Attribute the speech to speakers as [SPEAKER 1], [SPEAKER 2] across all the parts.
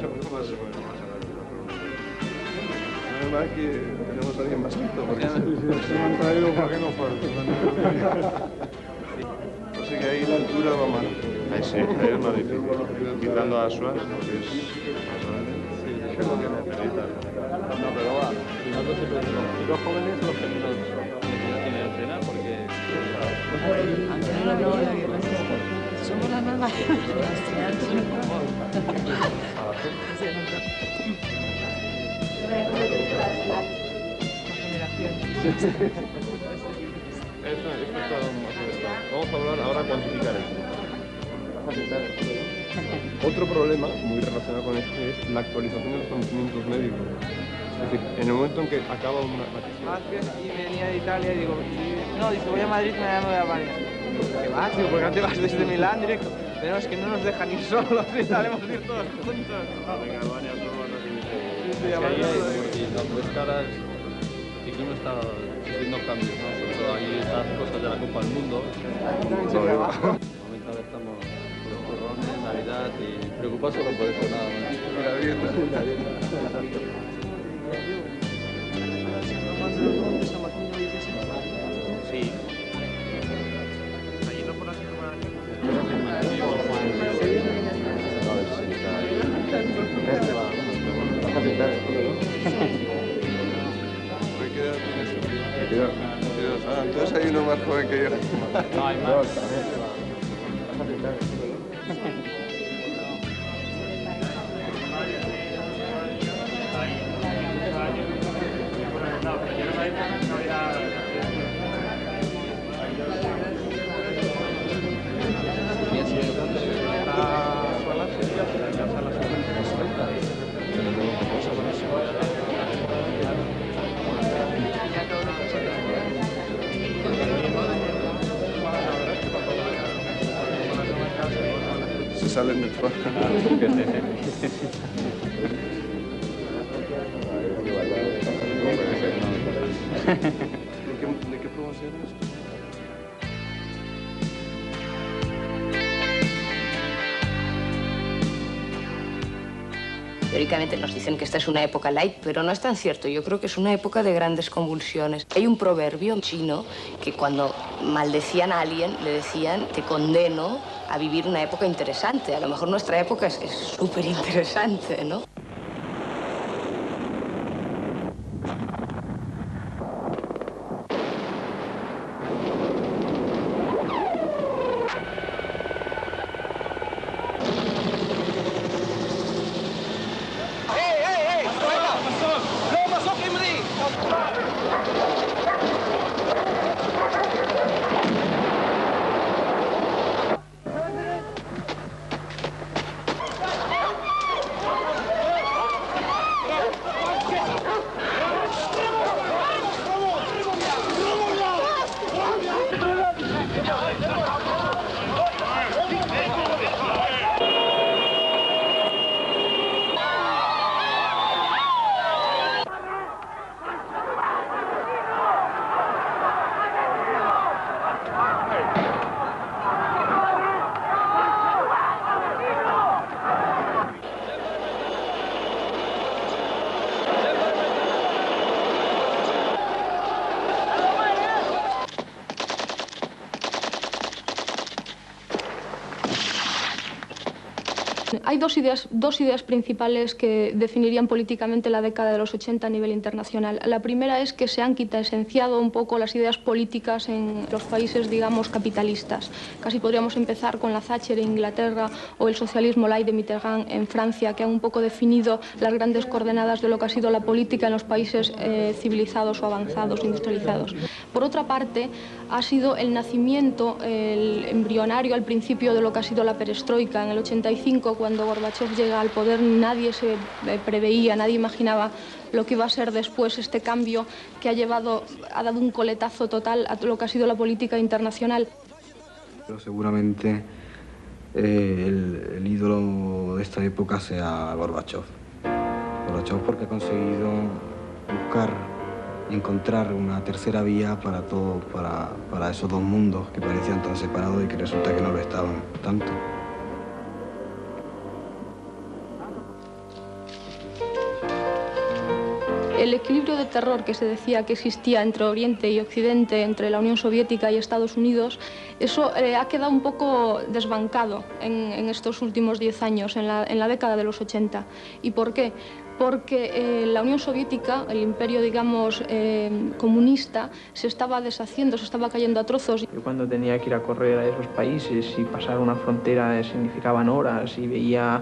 [SPEAKER 1] más o menos. Además que tenemos a alguien más alto. Porque
[SPEAKER 2] se me han traído para que no falte.
[SPEAKER 1] O sea que ahí la altura va mal.
[SPEAKER 3] Ahí sí, ahí es más difícil. Quitando a Suárez, que es más grande.
[SPEAKER 1] Sí, es lo que necesita.
[SPEAKER 4] No, pero va. Nosotros siempre decimos, y los jóvenes los que menos necesidad tienen de entrenar, porque...
[SPEAKER 5] Somos las más mayores.
[SPEAKER 3] Vamos a hablar ahora cuantificar esto.
[SPEAKER 1] Otro problema muy relacionado con esto es la actualización de los conocimientos médicos. Es decir, en el momento en que acaba una crisis...
[SPEAKER 6] Y venía de Italia y digo, no, dice, voy a Madrid, me voy a Albania. ¿Qué vas? Digo, ¿por qué no te vas desde Milán directo? Pero es que no nos dejan ir solos, y salimos a ir todos juntos.
[SPEAKER 3] Venga, Albania, solo vas a
[SPEAKER 4] Y la pescara, el ciclismo está sufriendo cambios, ¿no? Sobre todo ahí estas cosas de la Copa del Mundo. Normalmente estamos por los turrones, Navidad y preocupados solo por eso nada más.
[SPEAKER 1] La dieta.
[SPEAKER 3] Sí. Allí no por así tomar.
[SPEAKER 1] ¿Qué edad tienes tú? 22. Ah, entonces hay uno más joven que yo.
[SPEAKER 4] No, hay más.
[SPEAKER 1] Se salen del trabajo. ¿De qué promoción es esto?
[SPEAKER 7] Teóricamente nos dicen que esta es una época light, pero no es tan cierto. Yo creo que es una época de grandes convulsiones. Hay un proverbio chino que cuando maldecían a alguien le decían te condeno a vivir una época interesante. A lo mejor nuestra época es súper interesante, ¿no?
[SPEAKER 8] Hay dos ideas principales que definirían políticamente la década de los 80 a nivel internacional. La primera es que se han quitaesenciado un poco las ideas políticas en los países, digamos, capitalistas. Casi podríamos empezar con la Thatcher en Inglaterra o el socialismo light de Mitterrand en Francia, que han un poco definido las grandes coordenadas de lo que ha sido la política en los países civilizados o avanzados, industrializados. Por otra parte, ha sido el nacimiento, el embrionario al principio de lo que ha sido la perestroika en el 85, cuando Gorbachov llega al poder. Nadie se preveía, nadie imaginaba lo que iba a ser después este cambio que ha dado un coletazo total a lo que ha sido la política internacional.
[SPEAKER 9] Pero seguramente el ídolo de esta época sea Gorbachov. Gorbachov porque ha conseguido encontrar una tercera vía para esos dos mundos que parecían tan separados y que resulta que no lo estaban tanto.
[SPEAKER 8] El equilibrio de terror que se decía que existía entre Oriente y Occidente, entre la Unión Soviética y Estados Unidos, eso ha quedado un poco desbancado en estos últimos 10 años, en la década de los 80. ¿Y por qué? Porque la Unión Soviética, el imperio, digamos, comunista, se estaba deshaciendo, se estaba cayendo a trozos.
[SPEAKER 6] Yo cuando tenía que ir a correr a esos países y pasar una frontera significaban horas y veía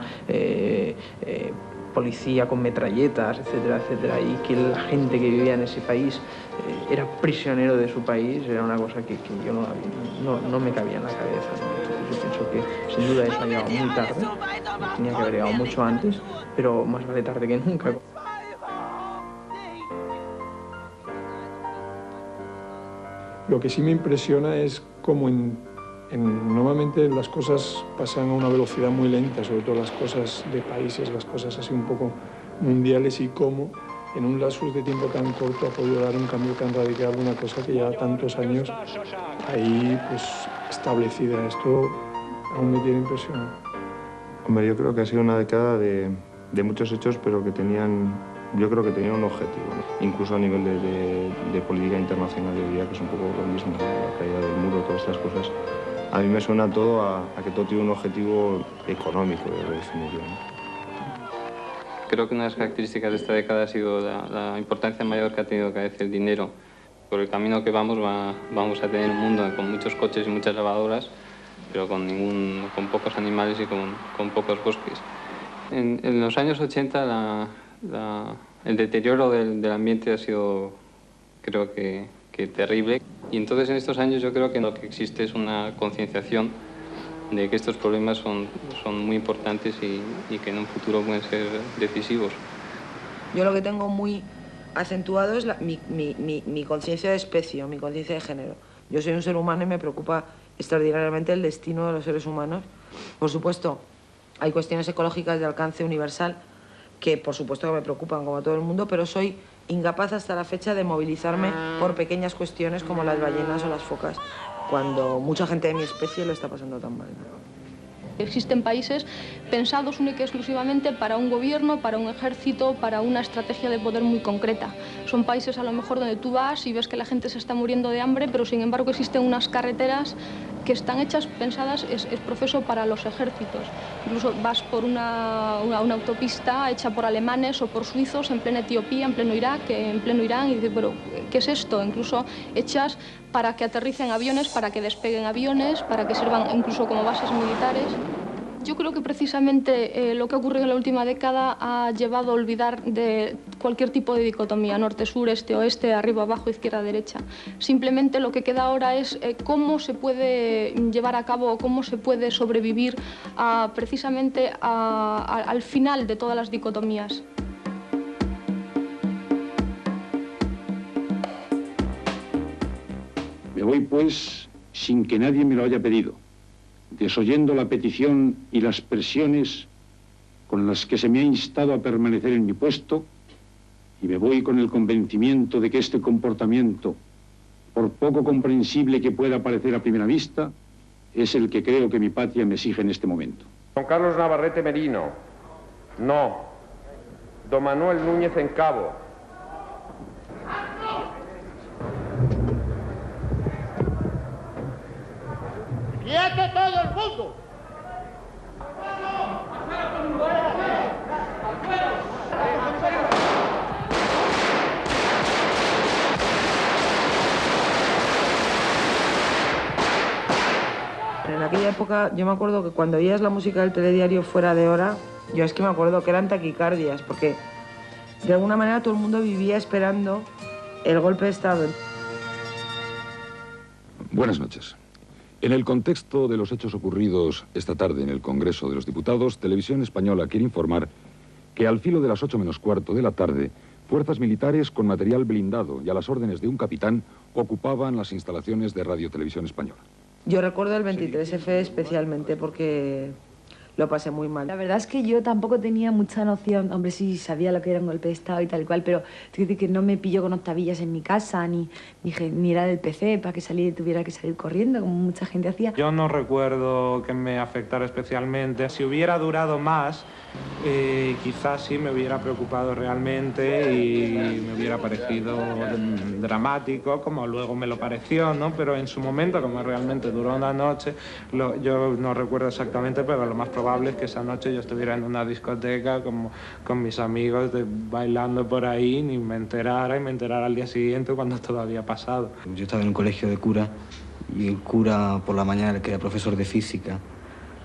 [SPEAKER 6] policía con metralletas, etcétera, etcétera, y que la gente que vivía en ese país era prisionero de su país, era una cosa que yo no me cabía en la cabeza, ¿no? Entonces yo pienso que sin duda eso ha llegado muy tarde, tenía que haber llegado mucho antes, pero más vale tarde que nunca.
[SPEAKER 2] Lo que sí me impresiona es cómo normalmente las cosas pasan a una velocidad muy lenta, sobre todo las cosas de países, las cosas así un poco mundiales, y cómo en un lapsus de tiempo tan corto ha podido dar un cambio tan radical, una cosa que lleva tantos años ahí pues establecida. Esto aún me tiene impresionado.
[SPEAKER 3] Hombre, yo creo que ha sido una década de muchos hechos, pero que yo creo que tenían un objetivo, ¿no? Incluso a nivel de política internacional, yo diría que es un poco lo mismo, ¿no? La caída del muro, todas estas cosas. A mí me suena todo a que todo tiene un objetivo económico, de definición, ¿no?
[SPEAKER 4] Creo que una de las características de esta década ha sido la importancia mayor que ha tenido cada vez el dinero. Por el camino que vamos a tener un mundo con muchos coches y muchas lavadoras, pero con pocos animales y con pocos bosques. En los años 80 el deterioro del ambiente ha sido, creo que terrible. Y entonces en estos años yo creo que lo que existe es una concienciación de que estos problemas son muy importantes y que en un futuro pueden ser decisivos.
[SPEAKER 10] Yo lo que tengo muy acentuado es mi conciencia de especie, mi conciencia de género. Yo soy un ser humano y me preocupa extraordinariamente el destino de los seres humanos. Por supuesto, hay cuestiones ecológicas de alcance universal que por supuesto que me preocupan como a todo el mundo, pero soy incapaz hasta la fecha de movilizarme por pequeñas cuestiones como las ballenas o las focas, cuando mucha gente de mi especie lo está pasando tan mal.
[SPEAKER 8] Existen países pensados única y exclusivamente para un gobierno, para un ejército, para una estrategia de poder muy concreta. Son países a lo mejor donde tú vas y ves que la gente se está muriendo de hambre, pero sin embargo existen unas carreteras que están hechas, pensadas, es profeso para los ejércitos. Incluso vas por una autopista hecha por alemanes o por suizos en plena Etiopía, en pleno Irak, en pleno Irán, y dices, pero ¿qué es esto? Incluso hechas para que aterricen aviones, para que despeguen aviones, para que sirvan incluso como bases militares. Yo creo que precisamente lo que ha ocurrido en la última década ha llevado a olvidar de cualquier tipo de dicotomía, norte-sur, este-oeste, arriba-abajo, izquierda-derecha. Simplemente lo que queda ahora es cómo se puede llevar a cabo, cómo se puede sobrevivir precisamente al final de todas las dicotomías.
[SPEAKER 11] Me voy, pues, sin que nadie me lo haya pedido, desoyendo la petición y las presiones con las que se me ha instado a permanecer en mi puesto, y me voy con el convencimiento de que este comportamiento, por poco comprensible que pueda parecer a primera vista, es el que creo que mi patria me exige en este momento.
[SPEAKER 12] Don Carlos Navarrete Merino, no. Don Manuel Núñez en Cabo.
[SPEAKER 13] ¡Quieto todo el mundo!
[SPEAKER 10] En aquella época, yo me acuerdo que cuando oías la música del telediario fuera de hora, yo es que me acuerdo que eran taquicardias, porque de alguna manera todo el mundo vivía esperando el golpe de Estado.
[SPEAKER 14] Buenas noches. En el contexto de los hechos ocurridos esta tarde en el Congreso de los Diputados, Televisión Española quiere informar que al filo de las 8 menos cuarto de la tarde, fuerzas militares con material blindado y a las órdenes de un capitán ocupaban las instalaciones de Radio Televisión Española.
[SPEAKER 10] Yo recuerdo el 23F especialmente porque lo pasé muy mal.
[SPEAKER 15] La verdad es que yo tampoco tenía mucha noción, hombre, sí sabía lo que era un golpe de Estado y tal cual, pero tengo que decir que no me pilló con octavillas en mi casa, ni era del PC para que tuviera que salir corriendo, como mucha gente hacía.
[SPEAKER 16] Yo no recuerdo que me afectara especialmente. Si hubiera durado más, quizás sí me hubiera preocupado realmente y me hubiera parecido dramático, como luego me lo pareció, ¿no? Pero en su momento, como realmente duró una noche, yo no recuerdo exactamente, pero lo más probable es que esa noche yo estuviera en una discoteca con mis amigos bailando por ahí, ni me enterara, y me enterara al día siguiente cuando todo había pasado.
[SPEAKER 9] Yo estaba en un colegio de cura y el cura por la mañana, que era profesor de física,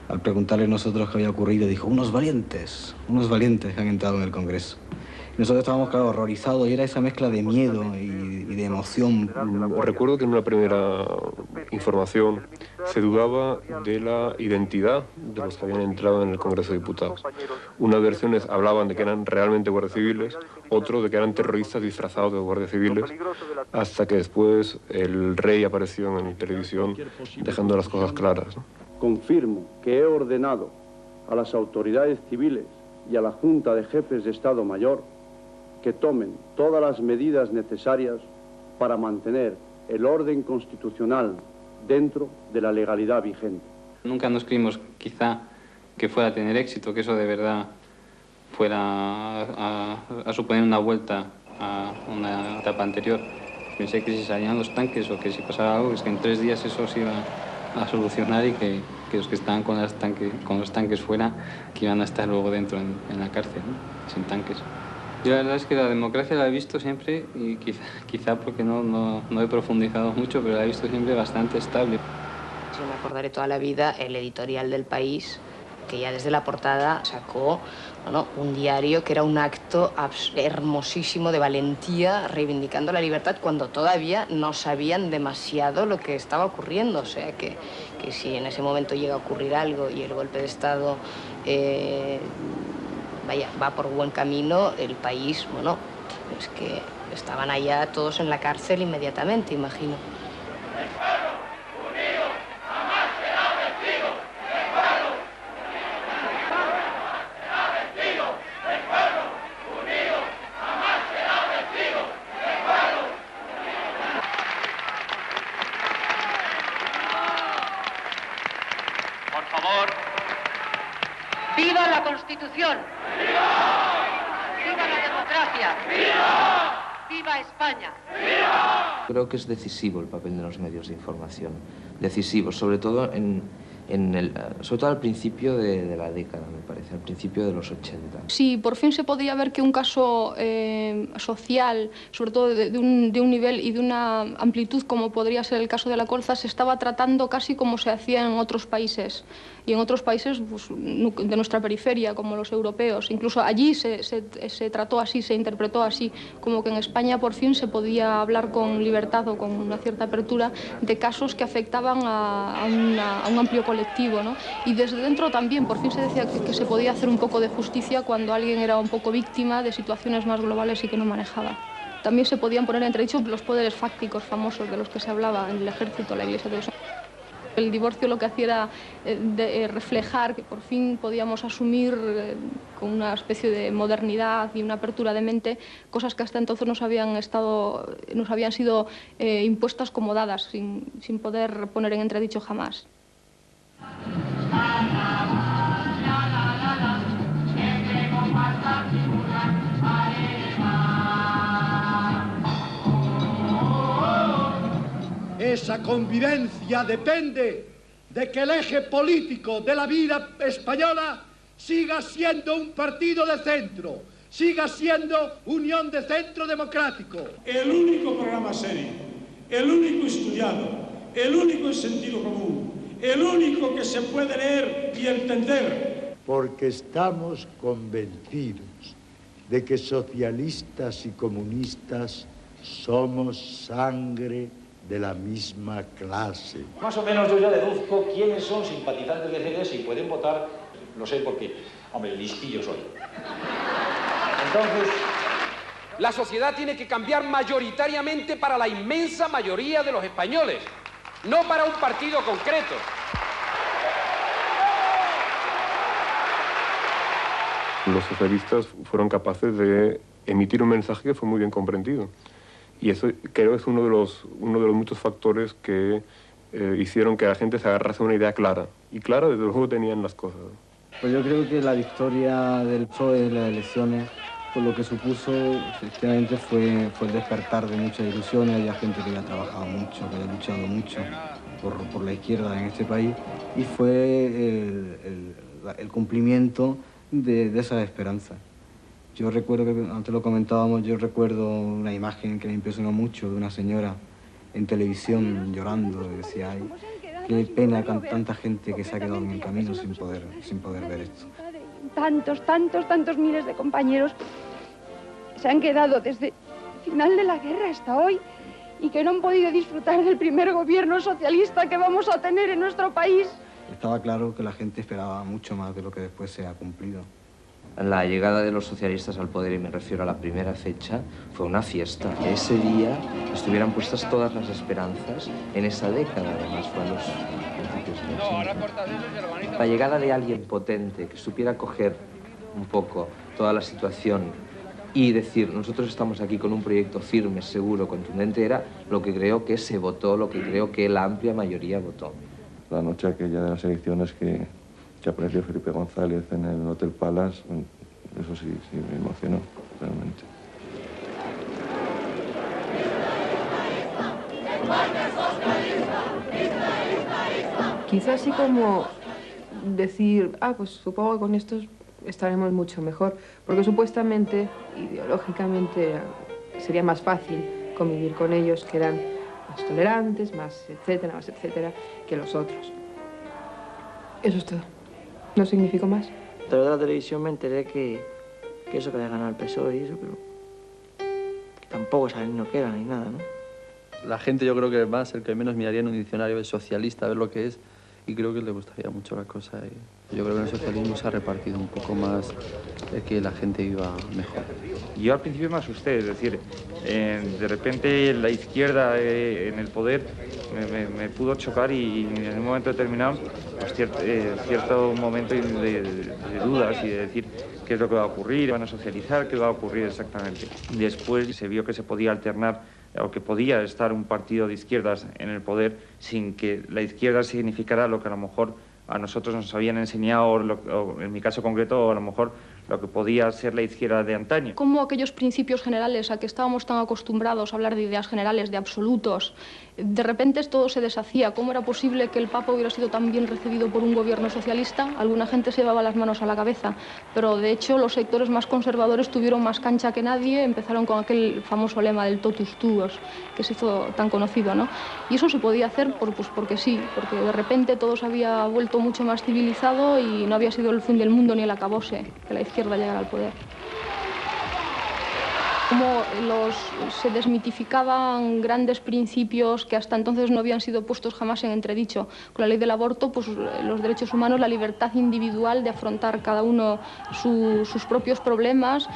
[SPEAKER 9] al preguntarle a nosotros qué había ocurrido, dijo, unos valientes que han entrado en el Congreso. Y nosotros estábamos, claro, horrorizados, y era esa mezcla de miedo y de emoción.
[SPEAKER 1] Recuerdo que en una primera información se dudaba de la identidad de los que habían entrado en el Congreso de Diputados. Unas versiones hablaban de que eran realmente guardias civiles, otro de que eran terroristas disfrazados de guardias civiles, hasta que después el rey apareció en televisión dejando las cosas claras, ¿no?
[SPEAKER 17] Confirmo que he ordenado a las autoridades civiles y a la Junta de Jefes de Estado Mayor que tomen todas las medidas necesarias para mantener el orden constitucional dentro de la legalidad vigente.
[SPEAKER 4] Nunca nos creímos, quizá, que fuera a tener éxito, que eso de verdad fuera a suponer una vuelta a una etapa anterior. Pensé que si salían los tanques o que si pasaba algo, es que en 3 días eso se iba a solucionar y que los que estaban con los tanques fuera, que iban a estar luego dentro en la cárcel, ¿no? Sin tanques. Yo la verdad es que la democracia la he visto siempre, y quizá porque no he profundizado mucho, pero la he visto siempre bastante estable.
[SPEAKER 7] Yo me acordaré toda la vida el editorial del País, que ya desde la portada sacó un diario que era un acto hermosísimo de valentía, reivindicando la libertad cuando todavía no sabían demasiado lo que estaba ocurriendo. O sea, que si en ese momento llega a ocurrir algo y el golpe de Estado va por buen camino, el País, es que estaban allá todos en la cárcel inmediatamente, imagino.
[SPEAKER 18] ¡Viva la Constitución! ¡Viva! ¡Viva la democracia! ¡Viva! ¡Viva España! ¡Viva!
[SPEAKER 6] Creo que es decisivo el papel de los medios de información. Decisivo, sobre todo sobre todo al principio de la década, me parece, al principio de los 80.
[SPEAKER 8] Si por fin se podía ver que un caso social, sobre todo de un nivel y de una amplitud como podría ser el caso de la colza, se estaba tratando casi como se hacía en otros países. Y en otros países pues, de nuestra periferia, como los europeos. Incluso allí se trató así, se interpretó así, como que en España por fin se podía hablar con libertad o con una cierta apertura de casos que afectaban a un amplio colectivo, ¿no? Y desde dentro también por fin se decía que se podía hacer un poco de justicia cuando alguien era un poco víctima de situaciones más globales y que no manejaba. También se podían poner entredicho los poderes fácticos famosos de los que se hablaba en el ejército, la iglesia, todo eso. El divorcio lo que hacía era reflejar que por fin podíamos asumir con una especie de modernidad y una apertura de mente cosas que hasta entonces nos habían sido impuestas como dadas, sin poder poner en entredicho jamás.
[SPEAKER 13] Esa convivencia depende de que el eje político de la vida española siga siendo un partido de centro, siga siendo Unión de Centro Democrático.
[SPEAKER 19] El único programa serio, el único estudiado, el único en sentido común, el único que se puede leer y entender.
[SPEAKER 20] Porque estamos convencidos de que socialistas y comunistas somos sangre de la misma clase.
[SPEAKER 21] Más o menos yo ya deduzco quiénes son simpatizantes de CDS y pueden votar, lo sé porque, hombre, listillo soy. Entonces,
[SPEAKER 12] la sociedad tiene que cambiar mayoritariamente para la inmensa mayoría de los españoles, no para un partido concreto.
[SPEAKER 1] Los socialistas fueron capaces de emitir un mensaje que fue muy bien comprendido. Y eso creo es uno de los muchos factores que hicieron que la gente se agarrase a una idea clara. Y clara, desde luego, tenían las cosas.
[SPEAKER 9] Pues yo creo que la victoria del PSOE en las elecciones, por lo que supuso, efectivamente, fue el despertar de muchas ilusiones. Había gente que había trabajado mucho, que había luchado mucho por la izquierda en este país, y fue el cumplimiento de esa esperanza. Yo recuerdo que, antes lo comentábamos, yo recuerdo una imagen que me impresionó mucho de una señora en televisión llorando, y decía, ay, qué pena con tanta gente que se ha quedado en el camino sin poder ver esto.
[SPEAKER 5] Tantos miles de compañeros se han quedado desde el final de la guerra hasta hoy y que no han podido disfrutar del primer gobierno socialista que vamos a tener en nuestro país.
[SPEAKER 9] Estaba claro que la gente esperaba mucho más de lo que después se ha cumplido.
[SPEAKER 6] La llegada de los socialistas al poder, y me refiero a la primera fecha, fue una fiesta. Que ese día estuvieran puestas todas las esperanzas en esa década, además fue a los principios de los 80. La llegada de alguien potente que supiera coger un poco toda la situación y decir, nosotros estamos aquí con un proyecto firme, seguro, contundente, era lo que creo que se votó, lo que creo que la amplia mayoría votó.
[SPEAKER 3] La noche aquella de las elecciones que apareció Felipe González en el Hotel Palace, eso sí me emocionó, realmente.
[SPEAKER 22] Quizás así como decir, pues supongo que con estos estaremos mucho mejor, porque supuestamente, ideológicamente, sería más fácil convivir con ellos, que eran más tolerantes, más etcétera, que los otros. Eso es todo. No significó más.
[SPEAKER 6] A través de la televisión me enteré que eso que había ganado el PSOE y eso, pero que tampoco saben ni lo que era ni nada, ¿no?
[SPEAKER 23] La gente, yo creo que más el que menos miraría en un diccionario es socialista, a ver lo que es, y creo que le gustaría mucho la cosa. Yo creo que el socialismo se ha repartido un poco más, que la gente viva mejor.
[SPEAKER 24] Yo al principio me asusté, es decir, de repente la izquierda en el poder me pudo chocar, y en un momento determinado, pues cierto momento de dudas y de decir qué es lo que va a ocurrir, van a socializar, qué va a ocurrir exactamente. Después se vio que se podía alternar, o que podía estar un partido de izquierdas en el poder sin que la izquierda significara lo que a lo mejor a nosotros nos habían enseñado, o en mi caso concreto, a lo mejor lo que podía ser la izquierda de antaño.
[SPEAKER 8] Como aquellos principios generales a que estábamos tan acostumbrados a hablar de ideas generales, de absolutos, de repente todo se deshacía. ¿Cómo era posible que el Papa hubiera sido tan bien recibido por un gobierno socialista? Alguna gente se llevaba las manos a la cabeza, pero de hecho los sectores más conservadores tuvieron más cancha que nadie, empezaron con aquel famoso lema del totus tuos, que se hizo tan conocido, ¿no? Y eso se podía hacer porque sí, porque de repente todo se había vuelto mucho más civilizado y no había sido el fin del mundo ni el acabose que la izquierda llegara al poder. Cómo se desmitificaban grandes principios que hasta entonces no habían sido puestos jamás en entredicho. Con la ley del aborto, pues los derechos humanos, la libertad individual de afrontar cada uno sus propios problemas,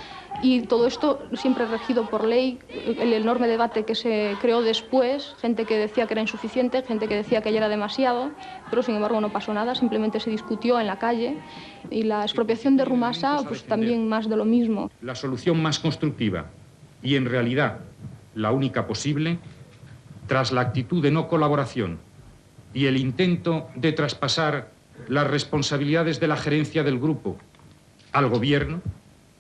[SPEAKER 8] y todo esto siempre regido por ley. El enorme debate que se creó después, gente que decía que era insuficiente, gente que decía que ya era demasiado, pero sin embargo no pasó nada, simplemente se discutió en la calle. Y la expropiación de Rumasa, pues también más de lo mismo.
[SPEAKER 25] La solución más constructiva, y en realidad la única posible, tras la actitud de no colaboración y el intento de traspasar las responsabilidades de la gerencia del grupo al gobierno,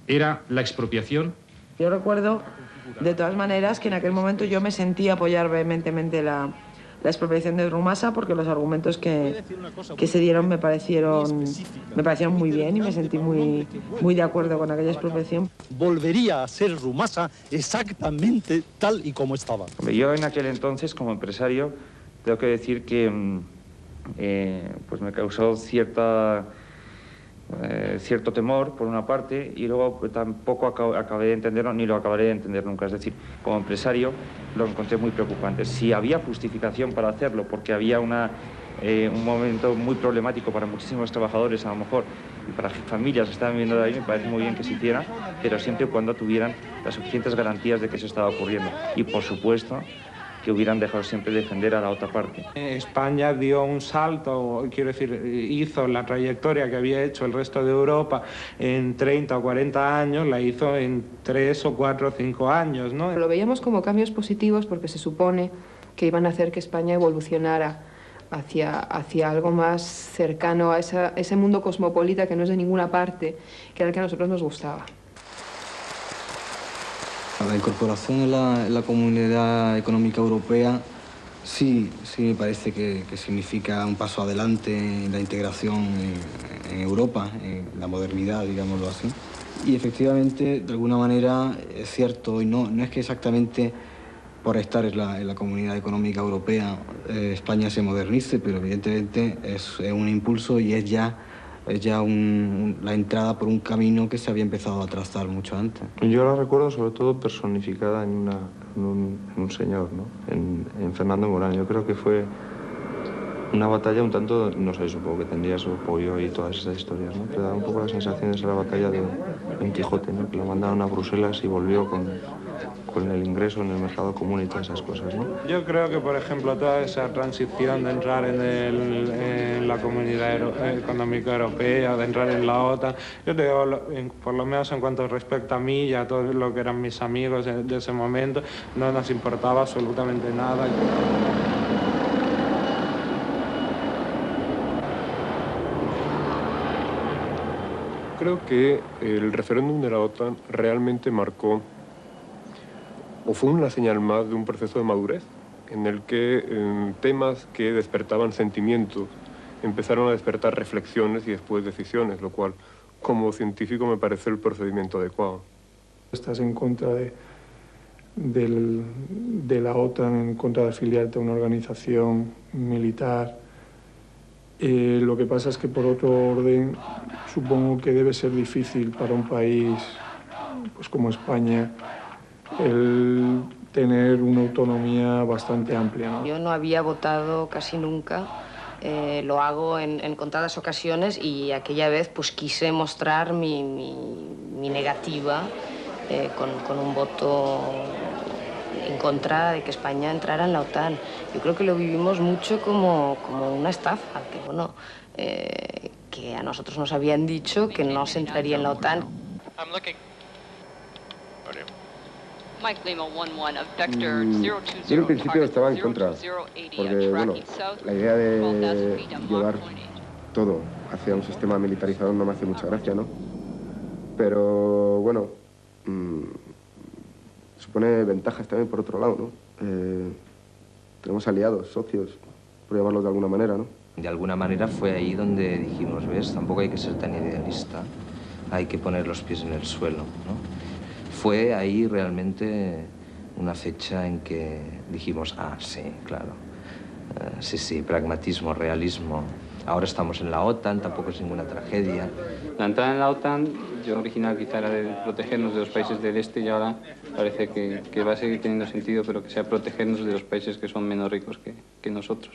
[SPEAKER 25] era la expropiación.
[SPEAKER 10] Yo recuerdo, de todas maneras, que en aquel momento yo me sentí apoyar vehementemente la expropiación de Rumasa, porque los argumentos que se dieron me parecieron muy bien y me sentí muy de acuerdo con aquella expropiación.
[SPEAKER 26] Volvería a ser Rumasa exactamente tal y como estaba.
[SPEAKER 24] Yo en aquel entonces, como empresario, tengo que decir que pues me causó cierto temor, por una parte, y luego tampoco acabé de entenderlo, ni lo acabaré de entender nunca. Es decir, como empresario lo encontré muy preocupante. Si había justificación para hacerlo, porque había un momento muy problemático para muchísimos trabajadores, a lo mejor, y para familias que estaban viviendo de ahí, me parece muy bien que se hiciera, pero siempre y cuando tuvieran las suficientes garantías de que eso estaba ocurriendo. Y, por supuesto, que hubieran dejado siempre defender a la otra parte.
[SPEAKER 2] España dio un salto, quiero decir, hizo la trayectoria que había hecho el resto de Europa en 30 o 40 años, la hizo en 3 o 4 o 5 años, ¿no?
[SPEAKER 22] Lo veíamos como cambios positivos porque se supone que iban a hacer que España evolucionara hacia algo más cercano a ese mundo cosmopolita que no es de ninguna parte, que era el que a nosotros nos gustaba.
[SPEAKER 9] La incorporación en la Comunidad Económica Europea sí me parece que significa un paso adelante en la integración en Europa, en la modernidad, digámoslo así. Y efectivamente, de alguna manera, es cierto, y no es que exactamente por estar en la Comunidad Económica Europea España se modernice, pero evidentemente es un impulso y es ya la entrada por un camino que se había empezado a trazar mucho antes.
[SPEAKER 3] Yo la recuerdo sobre todo personificada en un señor, ¿no? En Fernando Morán. Yo creo que fue una batalla un tanto, no sé, supongo que tendría su apoyo y todas esas historias, ¿no? Pero da un poco la sensación de ser la batalla de Don Quijote, ¿no? Que lo mandaron a Bruselas y volvió con el ingreso en el mercado común y todas esas cosas, ¿no?
[SPEAKER 2] Yo creo que, por ejemplo, toda esa transición de entrar en la Comunidad Económica Europea, de entrar en la OTAN, yo te digo, por lo menos en cuanto respecta a mí y a todo lo que eran mis amigos de ese momento, no nos importaba absolutamente nada.
[SPEAKER 1] Creo que el referéndum de la OTAN realmente marcó, o fue una señal más de un proceso de madurez, en el que temas que despertaban sentimientos empezaron a despertar reflexiones y después decisiones, lo cual, como científico, me parece el procedimiento adecuado.
[SPEAKER 11] Estás en contra de la OTAN, en contra de afiliarte a una organización militar. Lo que pasa es que, por otro orden, supongo que debe ser difícil para un país pues como España el tener una autonomía bastante amplia, ¿no?
[SPEAKER 7] Yo no había votado casi nunca, lo hago en contadas ocasiones y aquella vez pues quise mostrar mi negativa con un voto en contra de que España entrara en la OTAN. Yo creo que lo vivimos mucho como una estafa, que bueno, que a nosotros nos habían dicho que no se entraría en la OTAN.
[SPEAKER 14] Yo en principio estaba en contra, porque bueno, la idea de llevar todo hacia un sistema militarizado no me hace mucha gracia, ¿no? Pero bueno, supone ventajas también por otro lado, ¿no? Tenemos aliados, socios, por llamarlos de alguna manera, ¿no?
[SPEAKER 15] De alguna manera fue ahí donde dijimos, ¿ves? Tampoco hay que ser tan idealista, hay que poner los pies en el suelo, ¿no? Fue ahí realmente una fecha en que dijimos, ah, sí, claro, sí, pragmatismo, realismo. Ahora estamos en la OTAN, tampoco es ninguna tragedia.
[SPEAKER 4] La entrada en la OTAN, yo original quizá era de protegernos de los países del este y ahora parece que va a seguir teniendo sentido, pero que sea protegernos de los países que son menos ricos que nosotros.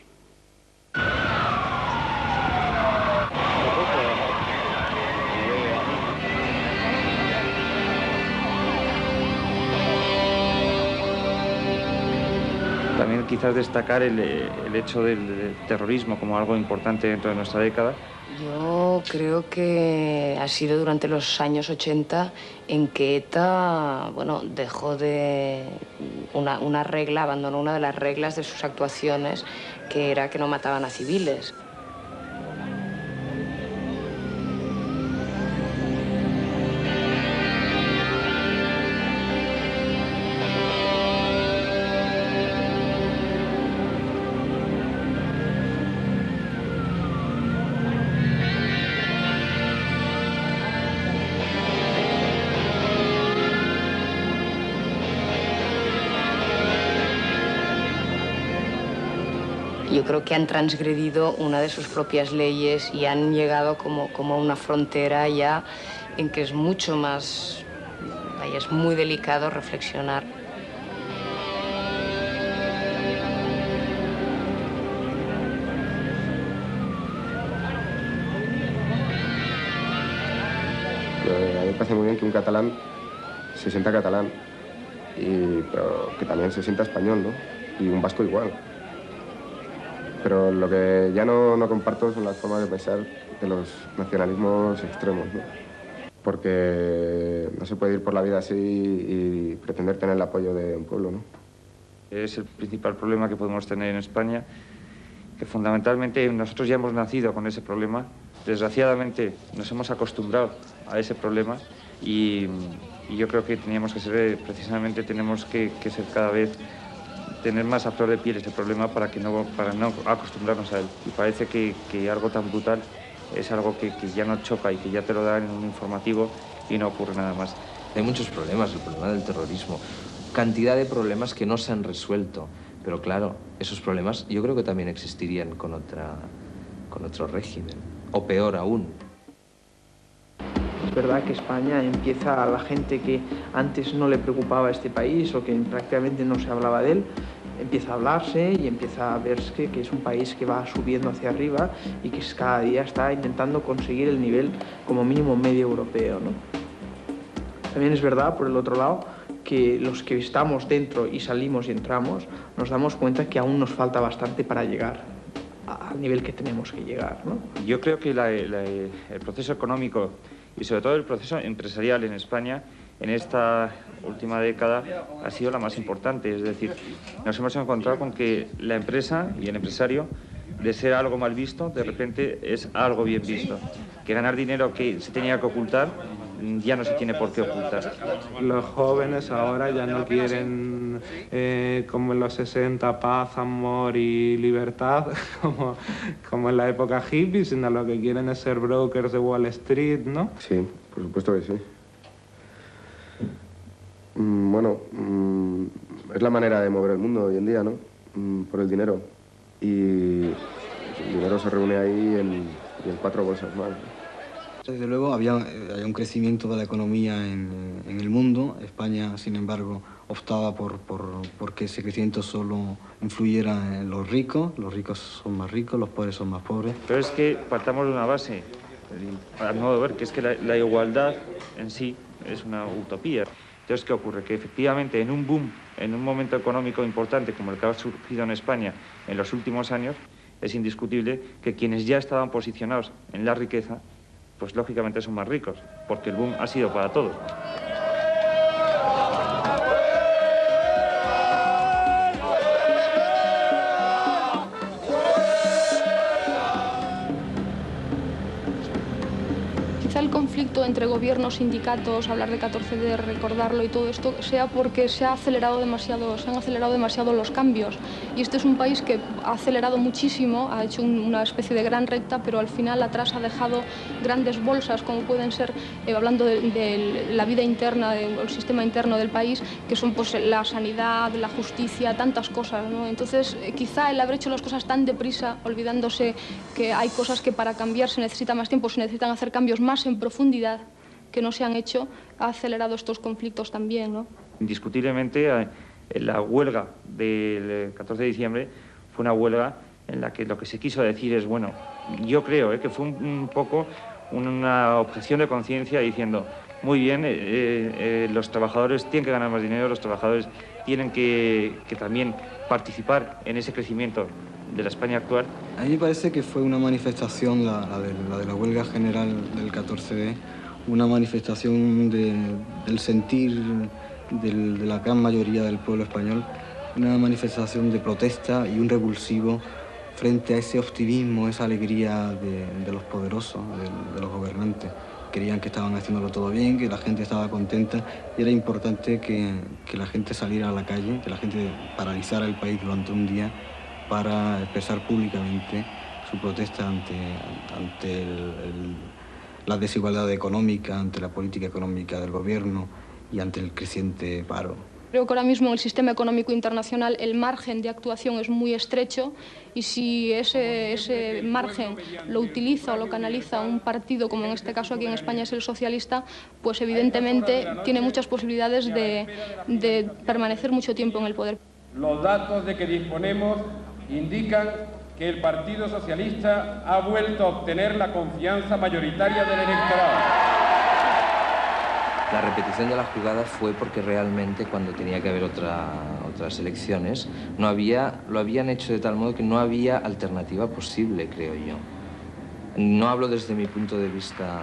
[SPEAKER 24] También quizás destacar el hecho del terrorismo como algo importante dentro de nuestra década.
[SPEAKER 7] Yo creo que ha sido durante los años 80 en que ETA, bueno, dejó de una regla, abandonó una de las reglas de sus actuaciones, que era que no mataban a civiles. Yo creo que han transgredido una de sus propias leyes y han llegado como a una frontera ya en que es mucho más, es muy delicado reflexionar.
[SPEAKER 14] A mí me parece muy bien que un catalán se sienta catalán, pero que también se sienta español, ¿no? y un vasco igual. Pero lo que ya no comparto son las formas de pensar de los nacionalismos extremos, ¿no? Porque no se puede ir por la vida así y pretender tener el apoyo de un pueblo, ¿no?
[SPEAKER 24] Es el principal problema que podemos tener en España, que fundamentalmente nosotros ya hemos nacido con ese problema. Desgraciadamente nos hemos acostumbrado a ese problema y yo creo que teníamos que ser, precisamente tenemos que ser cada vez, tener más a flor de piel ese problema para no acostumbrarnos a él. Y parece que algo tan brutal es algo que ya no choca y que ya te lo dan en un informativo y no ocurre nada más.
[SPEAKER 15] Hay muchos problemas, el problema del terrorismo, cantidad de problemas que no se han resuelto, pero claro, esos problemas yo creo que también existirían con otro régimen, o peor aún.
[SPEAKER 6] Es verdad que España empieza a la gente que antes no le preocupaba este país o que prácticamente no se hablaba de él, empieza a hablarse y empieza a verse que es un país que va subiendo hacia arriba y que cada día está intentando conseguir el nivel como mínimo medio europeo, ¿no? También es verdad, por el otro lado, que los que estamos dentro y salimos y entramos, nos damos cuenta que aún nos falta bastante para llegar al nivel que tenemos que llegar, ¿no?
[SPEAKER 24] Yo creo que el proceso económico y sobre todo el proceso empresarial en España en esta última década ha sido la más importante. Es decir, nos hemos encontrado con que la empresa y el empresario, de ser algo mal visto, de repente es algo bien visto. Que ganar dinero que se tenía que ocultar, ya no se tiene por qué ocultar.
[SPEAKER 2] Los jóvenes ahora ya no quieren, como en los 60, paz, amor y libertad, como en la época hippie, sino lo que quieren es ser brokers de Wall Street, ¿no?
[SPEAKER 14] Sí, por supuesto que sí. Bueno, es la manera de mover el mundo hoy en día, ¿no? Por el dinero. Y el dinero se reúne ahí en 4 bolsas más.
[SPEAKER 9] Desde luego había un crecimiento de la economía en el mundo. España, sin embargo, optaba por que ese crecimiento solo influyera en los ricos son más ricos, los pobres son más pobres.
[SPEAKER 24] Pero es que partamos de una base, a mi modo de ver, que es que la igualdad en sí es una utopía. Entonces, ¿qué ocurre? Que efectivamente en un boom, en un momento económico importante como el que ha surgido en España en los últimos años, es indiscutible que quienes ya estaban posicionados en la riqueza, pues lógicamente son más ricos, porque el boom ha sido para todos.
[SPEAKER 8] El conflicto entre gobiernos, sindicatos, hablar de 14D, recordarlo y todo esto, sea porque se han acelerado demasiado los cambios. Y este es un país que ha acelerado muchísimo, ha hecho una especie de gran recta, pero al final atrás ha dejado grandes bolsas, como pueden ser, hablando de la vida interna, del sistema interno del país, que son pues la sanidad, la justicia, tantas cosas, ¿no? Entonces, quizá el haber hecho las cosas tan deprisa, olvidándose que hay cosas que para cambiar se necesita más tiempo, se necesitan hacer cambios más en profundidad que no se han hecho, ha acelerado estos conflictos también, ¿no?
[SPEAKER 24] Indiscutiblemente, la huelga del 14 de diciembre fue una huelga en la que lo que se quiso decir es, bueno, yo creo que fue un poco una objeción de conciencia diciendo, muy bien, los trabajadores tienen que ganar más dinero, los trabajadores tienen que también participar en ese crecimiento de la España actual.
[SPEAKER 9] A mí me parece que fue una manifestación, la de la huelga general del 14D, una manifestación del sentir de la gran mayoría del pueblo español, una manifestación de protesta y un revulsivo frente a ese optimismo, esa alegría de los poderosos, de los gobernantes. Creían que estaban haciéndolo todo bien, que la gente estaba contenta y era importante que la gente saliera a la calle, que la gente paralizara el país durante un día para expresar públicamente su protesta ante la desigualdad económica, ante la política económica del gobierno y ante el creciente paro.
[SPEAKER 8] Creo que ahora mismo en el sistema económico internacional el margen de actuación es muy estrecho y si ese margen lo utiliza o lo canaliza un partido, como en este caso aquí en España es el socialista, pues evidentemente tiene muchas posibilidades de permanecer mucho tiempo en el poder.
[SPEAKER 12] Los datos de que disponemos indican que el Partido Socialista ha vuelto a obtener la confianza mayoritaria del electorado.
[SPEAKER 15] La repetición de la jugada fue porque realmente cuando tenía que haber otras elecciones lo habían hecho de tal modo que no había alternativa posible, creo yo. No hablo desde mi punto de vista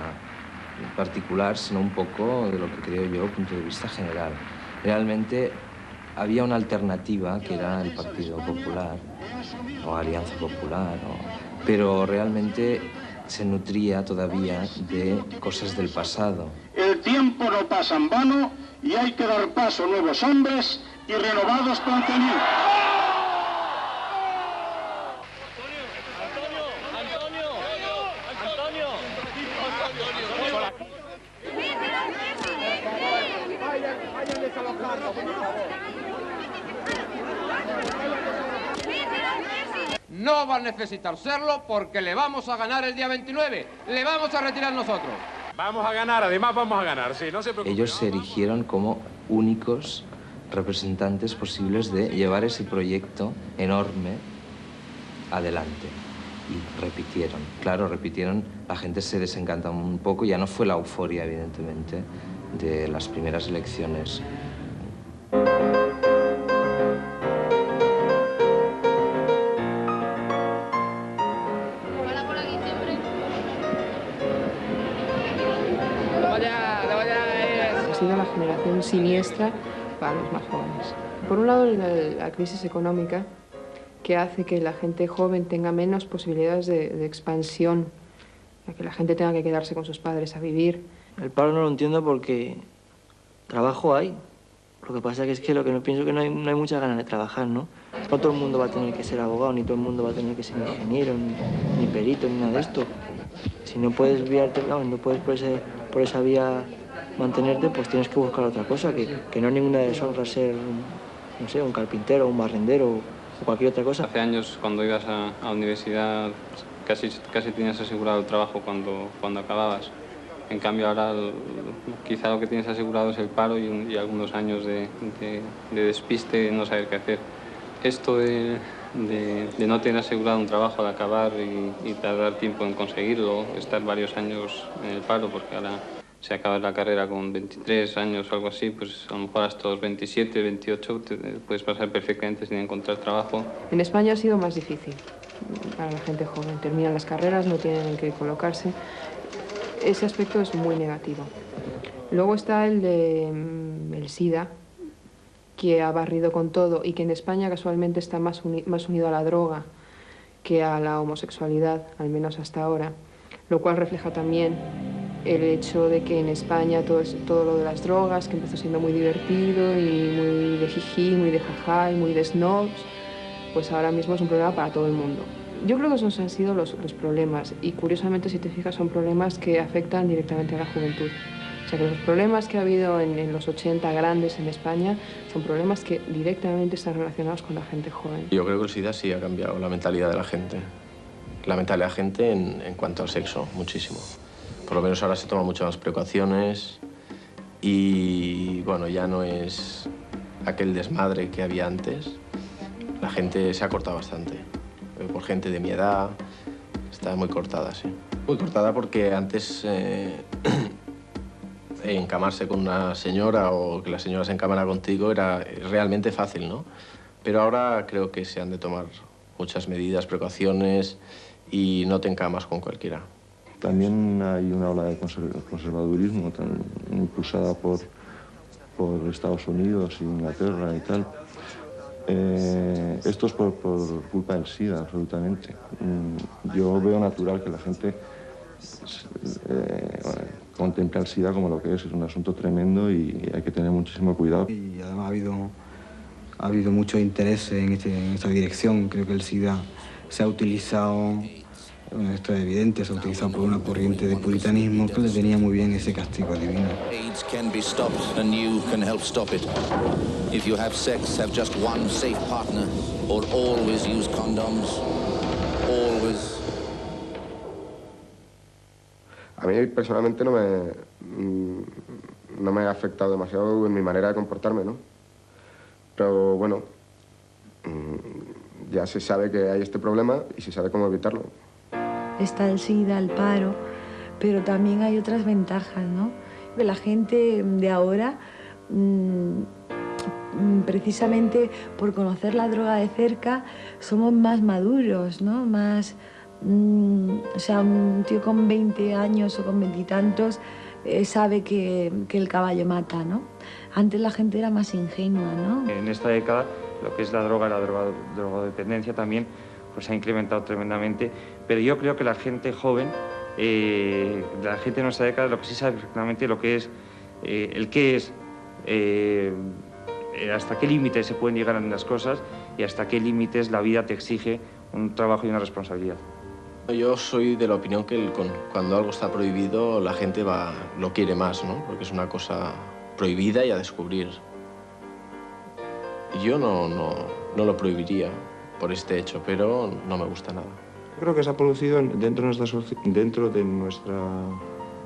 [SPEAKER 15] particular, sino un poco de lo que creo yo, punto de vista general. Realmente había una alternativa que era el Partido Popular o Alianza Popular, pero realmente se nutría todavía de cosas del pasado.
[SPEAKER 13] El tiempo no pasa en vano y hay que dar paso a nuevos hombres y renovados contenidos.
[SPEAKER 16] No va a necesitar serlo porque le vamos a ganar el día 29. Le vamos a retirar nosotros.
[SPEAKER 17] Vamos a ganar, además vamos a ganar, sí, no se preocupe.
[SPEAKER 15] Ellos se erigieron como únicos representantes posibles de llevar ese proyecto enorme adelante. Y repitieron, claro, repitieron, la gente se desencanta un poco, ya no fue la euforia, evidentemente, de las primeras elecciones.
[SPEAKER 22] Ha sido la generación siniestra para los más jóvenes. Por un lado, la crisis económica, que hace que la gente joven tenga menos posibilidades de expansión, que la gente tenga que quedarse con sus padres a vivir.
[SPEAKER 18] El paro no lo entiendo porque trabajo hay. Lo que pasa es que lo que no pienso es que no hay muchas ganas de trabajar, ¿no? No todo el mundo va a tener que ser abogado, ni todo el mundo va a tener que ser ingeniero, ni perito, ni nada de esto. Si no puedes guiarte, no puedes por esa vía mantenerte, pues tienes que buscar otra cosa, que no ninguna deshonra ser, no sé, un carpintero, un barrendero o cualquier otra cosa.
[SPEAKER 4] Hace años, cuando ibas a la universidad, casi tenías asegurado el trabajo cuando acababas. En cambio, ahora quizá lo que tienes asegurado es el paro y algunos años de despiste, de no saber qué hacer. Esto de no tener asegurado un trabajo al acabar y tardar tiempo en conseguirlo, estar varios años en el paro, porque ahora si acabas la carrera con 23 años o algo así, pues a lo mejor hasta los 27, 28 puedes pasar perfectamente sin encontrar trabajo.
[SPEAKER 22] En España ha sido más difícil para la gente joven. Terminan las carreras, no tienen en qué colocarse. Ese aspecto es muy negativo. Luego está el SIDA, que ha barrido con todo y que en España casualmente está más unido a la droga que a la homosexualidad, al menos hasta ahora, lo cual refleja también el hecho de que en España todo lo de las drogas, que empezó siendo muy divertido y muy de jiji, muy de jaja y muy de snobs, pues ahora mismo es un problema para todo el mundo. Yo creo que esos han sido los problemas y curiosamente, si te fijas, son problemas que afectan directamente a la juventud. O sea que los problemas que ha habido en los 80 grandes en España son problemas que directamente están relacionados con la gente joven.
[SPEAKER 19] Yo creo que el SIDA sí ha cambiado la mentalidad de la gente. La mentalidad de la gente en cuanto al sexo, muchísimo. Por lo menos ahora se toman muchas más precauciones y, bueno, ya no es aquel desmadre que había antes. La gente se ha cortado bastante. Por gente de mi edad, está muy cortada, sí. Muy cortada porque antes encamarse con una señora o que la señora se encamara contigo era realmente fácil, ¿no? Pero ahora creo que se han de tomar muchas medidas, precauciones y no te encamas con cualquiera.
[SPEAKER 3] También hay una ola de conservadurismo impulsada por Estados Unidos, Inglaterra y tal. Esto es por culpa del SIDA, absolutamente. Yo veo natural que la gente contemple el SIDA como lo que es un asunto tremendo y hay que tener muchísimo cuidado.
[SPEAKER 9] Y además ha habido mucho interés en esta dirección. Creo que el SIDA se ha utilizado, esto es evidente, se ha utilizado por una corriente de puritanismo que le tenía muy bien ese castigo divino.
[SPEAKER 20] AIDS can be stopped and you can help stop it. If you have sex, have just one safe partner or always use condoms. Always.
[SPEAKER 14] A mí personalmente no me ha afectado demasiado en mi manera de comportarme, ¿no? Pero bueno, ya se sabe que hay este problema y se sabe cómo evitarlo.
[SPEAKER 27] Está el SIDA, el paro, pero también hay otras ventajas, ¿no?
[SPEAKER 5] que la gente de ahora, precisamente por conocer la droga de cerca, somos más maduros, ¿no? Más, o sea, un tío con 20 años o con 20 y tantos sabe que el caballo mata, ¿no? Antes la gente era más ingenua, ¿no?
[SPEAKER 24] En esta década lo que es la drogodependencia también pues ha incrementado tremendamente, pero yo creo que la gente joven, la gente de nuestra década, lo que sí sabe perfectamente lo que es, el qué es, hasta qué límites se pueden llegar en las cosas y hasta qué límites la vida te exige un trabajo y una responsabilidad.
[SPEAKER 19] Yo soy de la opinión que cuando algo está prohibido la gente lo quiere más, ¿no? Porque es una cosa prohibida y a descubrir. Yo no lo prohibiría por este hecho, pero no me gusta nada.
[SPEAKER 3] Creo que se ha producido dentro de nuestra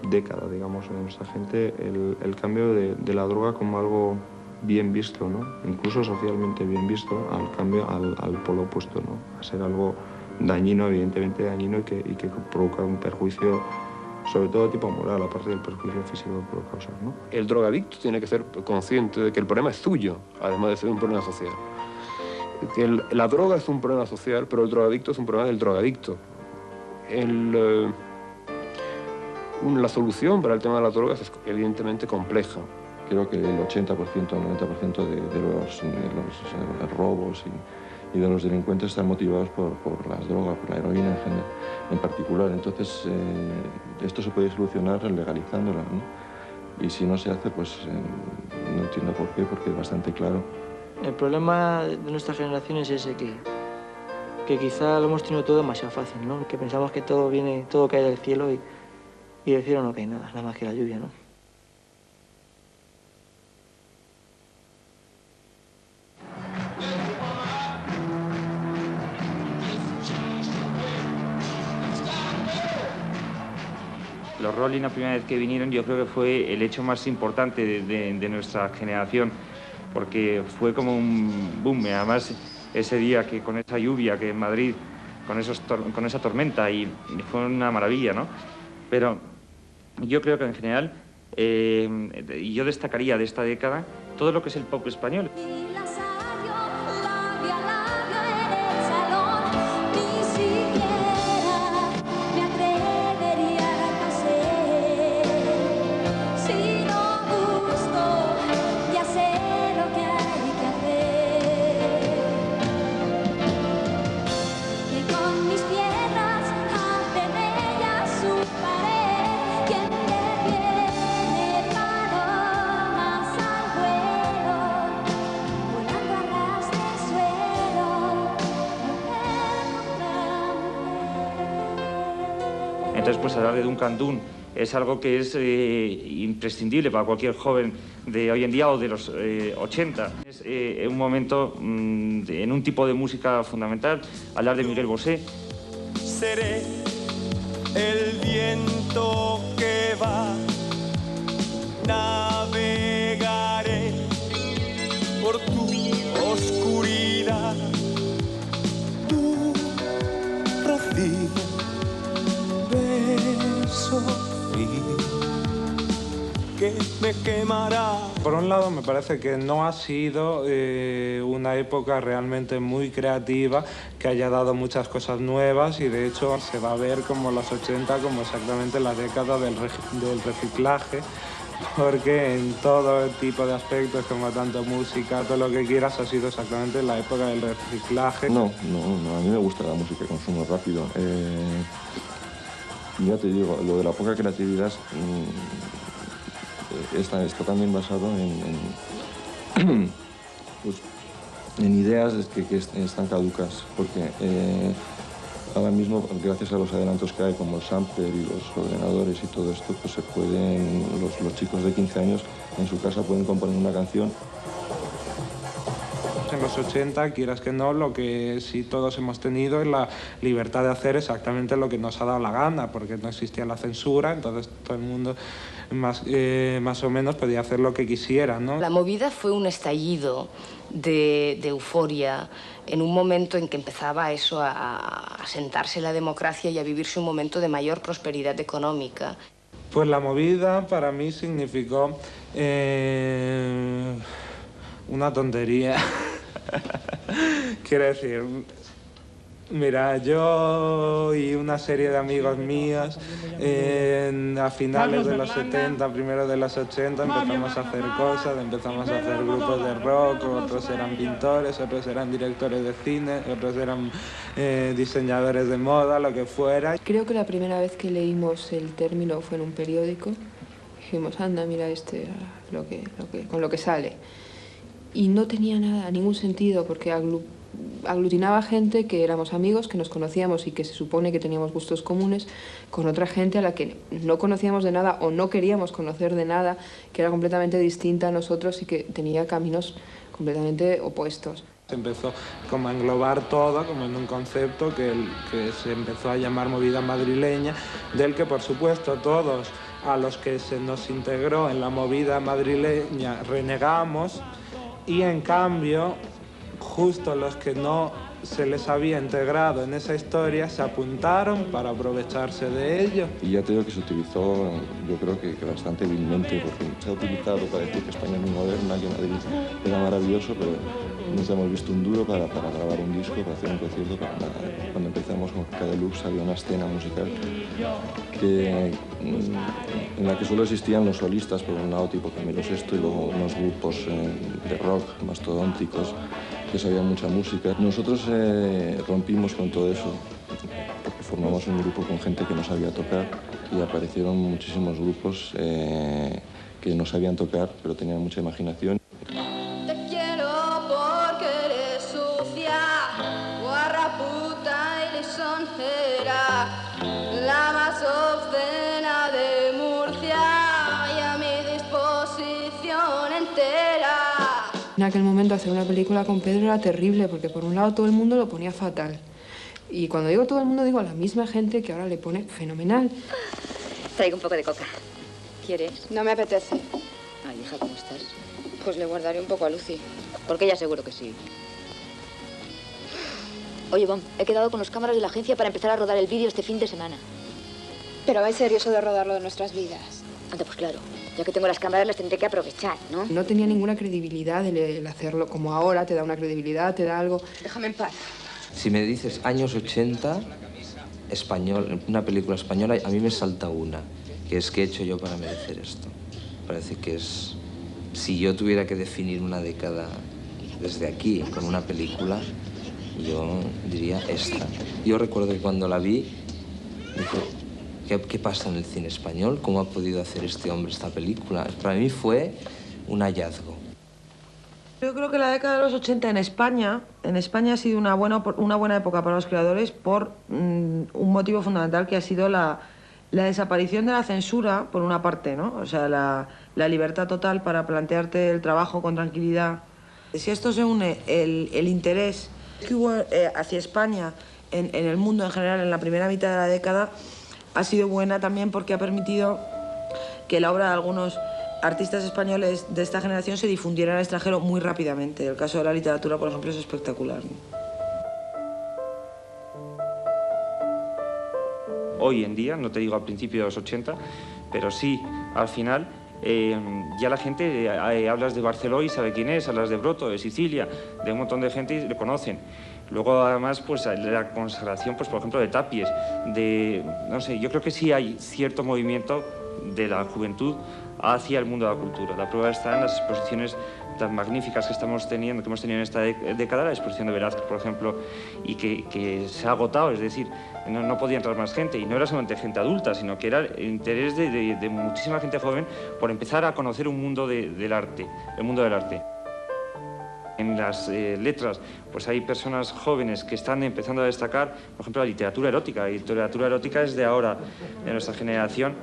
[SPEAKER 3] década, digamos, de nuestra gente, el cambio de la droga como algo bien visto, ¿no? Incluso socialmente bien visto, al cambio al polo opuesto, ¿no? A ser algo dañino, evidentemente dañino, y que provoca un perjuicio, sobre todo tipo moral, aparte del perjuicio físico que puede causar, ¿no?
[SPEAKER 1] El drogadicto tiene que ser consciente de que el problema es suyo, además de ser un problema social. La droga es un problema social, pero el drogadicto es un problema del drogadicto. La solución para el tema de las drogas es evidentemente compleja.
[SPEAKER 3] Creo que el 80% o 90% de los robos y de los delincuentes están motivados por las drogas, por la heroína en particular. Entonces, esto se puede solucionar legalizándola, ¿no? Y si no se hace, pues no entiendo por qué, porque es bastante claro.
[SPEAKER 18] El problema de nuestra generación es ese, que quizá lo hemos tenido todo demasiado fácil, ¿no? Que pensamos que todo cae del cielo y del cielo no cae nada más que la lluvia, ¿no?
[SPEAKER 24] Los Rolling, la primera vez que vinieron, yo creo que fue el hecho más importante de nuestra generación, porque fue como un boom. Además, ese día que con esa lluvia que en Madrid, con esa tormenta, y fue una maravilla, ¿no? Pero yo creo que en general, yo destacaría de esta década todo lo que es el pop español. Entonces, pues hablar de Duncan Dunn es algo que es imprescindible para cualquier joven de hoy en día o de los 80. Es un momento en un tipo de música fundamental. Hablar de Miguel Bosé.
[SPEAKER 10] Seré el viento que va, navegaré por tu oscuridad, tu rocío. Beso frío que me quemará.
[SPEAKER 2] Por un lado, me parece que no ha sido una época realmente muy creativa, que haya dado muchas cosas nuevas, y de hecho se va a ver como los 80 como exactamente la década del reciclaje, porque en todo tipo de aspectos, como tanto música, todo lo que quieras, ha sido exactamente la época del reciclaje.
[SPEAKER 3] No, a mí me gusta la música de consumo rápido. Ya te digo, lo de la poca creatividad está también basado en ideas que están caducas, porque ahora mismo, gracias a los adelantos que hay, como el sampler y los ordenadores y todo esto, pues los chicos de 15 años en su casa pueden componer una canción.
[SPEAKER 2] En los 80, quieras que no, lo que sí todos hemos tenido es la libertad de hacer exactamente lo que nos ha dado la gana, porque no existía la censura, entonces todo el mundo más o menos podía hacer lo que quisiera, ¿no?
[SPEAKER 7] La movida fue un estallido de euforia en un momento en que empezaba eso a sentarse la democracia y a vivirse un momento de mayor prosperidad económica.
[SPEAKER 2] Pues la movida para mí significó una tontería. Quiero decir, mira, yo y una serie de amigos míos a finales de los 70, primero de los 80 empezamos a hacer cosas, empezamos a hacer grupos de rock, otros eran pintores, otros eran directores de cine, otros eran diseñadores de moda, lo que fuera.
[SPEAKER 22] Creo que la primera vez que leímos el término fue en un periódico. Dijimos, anda, mira con lo que sale. Y no tenía nada, ningún sentido, porque aglutinaba gente que éramos amigos, que nos conocíamos y que se supone que teníamos gustos comunes, con otra gente a la que no conocíamos de nada o no queríamos conocer de nada, que era completamente distinta a nosotros y que tenía caminos completamente opuestos.
[SPEAKER 2] Se empezó como a englobar todo, como en un concepto que se empezó a llamar movida madrileña, del que por supuesto todos a los que se nos integró en la movida madrileña renegamos, y en cambio justo los que no se les había integrado en esa historia se apuntaron para aprovecharse de ello.
[SPEAKER 3] Y ya te digo que se utilizó, yo creo que bastante vilmente, porque se ha utilizado para decir que España es muy moderna, que Madrid era maravilloso, pero nunca hemos visto un duro para grabar un disco, para hacer un concierto, para nada. Cuando empezamos con Caca Deluxe había una escena musical en la que solo existían los solistas, por un lado tipo Camilo VI, y luego unos grupos de rock mastodónticos que sabían mucha música. Nosotros rompimos con todo eso, porque formamos un grupo con gente que no sabía tocar y aparecieron muchísimos grupos que no sabían tocar, pero tenían mucha imaginación.
[SPEAKER 6] Te quiero porque eres sucia, guarra, puta y lisonjera, la más obscena de Murcia y a mi disposición entera.
[SPEAKER 22] En aquel momento hacer una película con Pedro era terrible, porque por un lado todo el mundo lo ponía fatal. Y cuando digo todo el mundo, digo a la misma gente que ahora le pone fenomenal.
[SPEAKER 11] Traigo un poco de coca. ¿Quieres?
[SPEAKER 6] No me apetece.
[SPEAKER 11] Ay, hija, ¿cómo estás? Pues le guardaré un poco a Lucy, porque ella seguro que sí. Oye, Bon, he quedado con los cámaras de la agencia para empezar a rodar el vídeo este fin de semana.
[SPEAKER 6] Pero va en serio eso de rodarlo de nuestras vidas.
[SPEAKER 11] Anda, pues claro. Ya que tengo las cámaras, las tendré que aprovechar, ¿no?
[SPEAKER 22] No tenía ninguna credibilidad el hacerlo como ahora, te da una credibilidad, te da algo.
[SPEAKER 6] Déjame en paz.
[SPEAKER 15] Si me dices años 80, español, una película española, a mí me salta una, que es ¿qué he hecho yo para merecer esto? Parece que es... Si yo tuviera que definir una década desde aquí, con una película, yo diría esta. Yo recuerdo que cuando la vi, dije, ¿qué pasa en el cine español? ¿Cómo ha podido hacer este hombre esta película? Para mí fue un hallazgo.
[SPEAKER 5] Yo creo que la década de los 80 en España ha sido una buena época para los creadores por un motivo fundamental, que ha sido la desaparición de la censura, por una parte, ¿no? O sea, la libertad total para plantearte el trabajo con tranquilidad. Si a esto se une el interés que hubo hacia España en el mundo en general en la primera mitad de la década, ha sido buena también porque ha permitido que la obra de algunos artistas españoles de esta generación se difundiera en el extranjero muy rápidamente. El caso de la literatura, por ejemplo, es espectacular.
[SPEAKER 24] Hoy en día, no te digo al principio de los 80, pero sí al final, ya la gente, hablas de Barceló y sabe quién es, hablas de Broto, de Sicilia, de un montón de gente y le conocen. Luego, además, pues la consagración, pues por ejemplo, de Tapies, no sé, yo creo que sí hay cierto movimiento de la juventud hacia el mundo de la cultura. La prueba está en las exposiciones tan magníficas que hemos tenido en esta década, la exposición de Velázquez, por ejemplo, y que se ha agotado, es decir, no podía entrar más gente, y no era solamente gente adulta, sino que era el interés de muchísima gente joven por empezar a conocer un mundo del arte, el mundo del arte. En las letras, pues hay personas jóvenes que están empezando a destacar, por ejemplo, la literatura erótica. La literatura erótica es de ahora, de nuestra generación.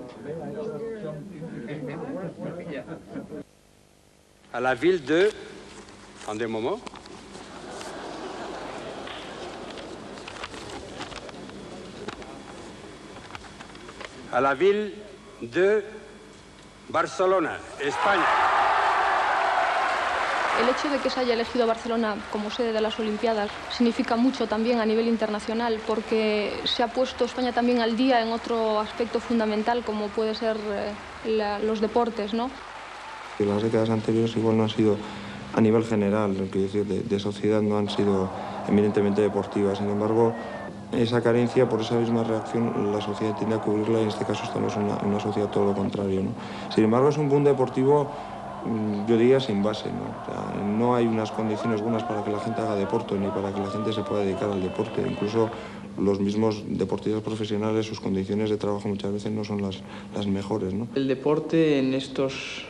[SPEAKER 21] À la ville de... Attendez un moment. À la ville de Barcelona, España.
[SPEAKER 8] El hecho de que se haya elegido Barcelona como sede de las Olimpiadas significa mucho también a nivel internacional, porque se ha puesto España también al día en otro aspecto fundamental, como puede ser los deportes, ¿no?
[SPEAKER 3] Las décadas anteriores igual no han sido, a nivel general, quiero decir, de sociedad, no han sido eminentemente deportivas. Sin embargo, esa carencia, por esa misma reacción, la sociedad tiende a cubrirla, y en este caso estamos en una sociedad todo lo contrario, ¿no? Sin embargo, es un boom deportivo, yo diría, sin base, ¿no? O sea, no hay unas condiciones buenas para que la gente haga deporte, ni para que la gente se pueda dedicar al deporte. Incluso los mismos deportistas profesionales, sus condiciones de trabajo muchas veces no son las mejores, ¿no?
[SPEAKER 12] El deporte en estos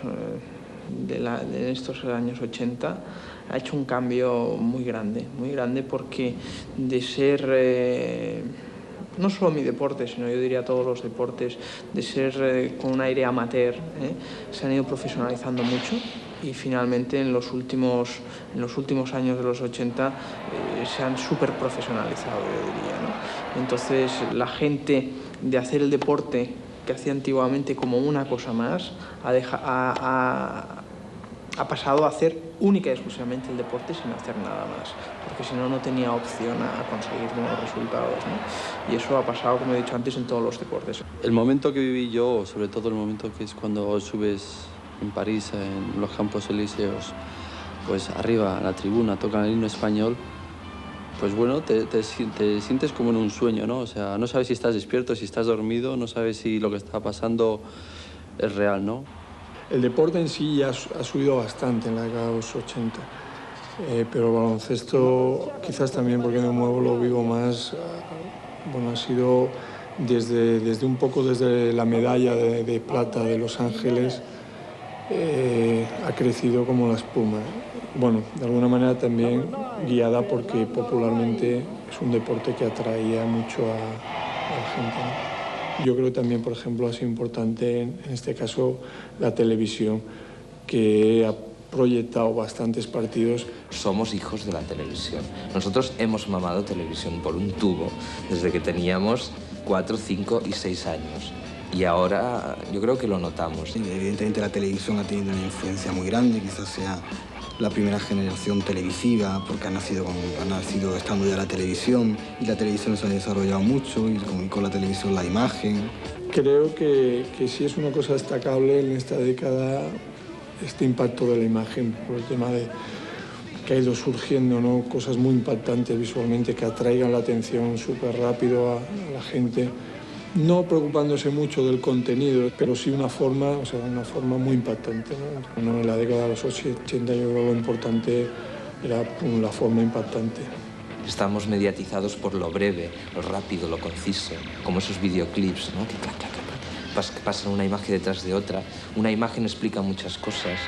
[SPEAKER 12] años 80 ha hecho un cambio muy grande, porque de ser, no solo mi deporte, sino yo diría todos los deportes, de ser con un aire amateur, se han ido profesionalizando mucho, y finalmente en los últimos años de los 80 se han súper profesionalizado, yo diría, ¿no? Entonces la gente de hacer el deporte que hacía antiguamente como una cosa más, ha pasado a hacer única y exclusivamente el deporte sin hacer nada más, porque si no, no tenía opción a conseguir buenos resultados, ¿no? Y eso ha pasado, como he dicho antes, en todos los deportes.
[SPEAKER 13] El momento que viví yo, sobre todo el momento que es cuando subes en París, en los Campos Elíseos, pues arriba, a la tribuna, tocan el himno español, pues bueno, te sientes como en un sueño, ¿no? O sea, no sabes si estás despierto, si estás dormido, no sabes si lo que está pasando es real, ¿no?
[SPEAKER 23] El deporte en sí ya ha subido bastante en la década de los 80, pero el baloncesto quizás también, porque me muevo, lo vivo más. Bueno, ha sido desde un poco desde la medalla de plata de Los Ángeles, ha crecido como la espuma. Bueno, de alguna manera también guiada porque popularmente es un deporte que atraía mucho a la gente, ¿no? Yo creo que también, por ejemplo, ha sido importante en este caso la televisión, que ha proyectado bastantes partidos.
[SPEAKER 15] Somos hijos de la televisión. Nosotros hemos mamado televisión por un tubo desde que teníamos 4, 5 y 6 años. Y ahora yo creo que lo notamos.
[SPEAKER 9] Evidentemente la televisión ha tenido una influencia muy grande, quizás sea la primera generación televisiva, porque ha nacido estando ya la televisión, y la televisión se ha desarrollado mucho, y con la televisión la imagen.
[SPEAKER 23] Creo que sí es una cosa destacable en esta década este impacto de la imagen, por el tema de que ha ido surgiendo, ¿no?, cosas muy impactantes visualmente que atraigan la atención súper rápido a la gente, no preocupándose mucho del contenido, pero sí una forma muy impactante, ¿no? En la década de los 80 yo creo que lo importante era la forma impactante.
[SPEAKER 15] Estamos mediatizados por lo breve, lo rápido, lo conciso, como esos videoclips, ¿no?, que pasan una imagen detrás de otra. Una imagen explica muchas cosas.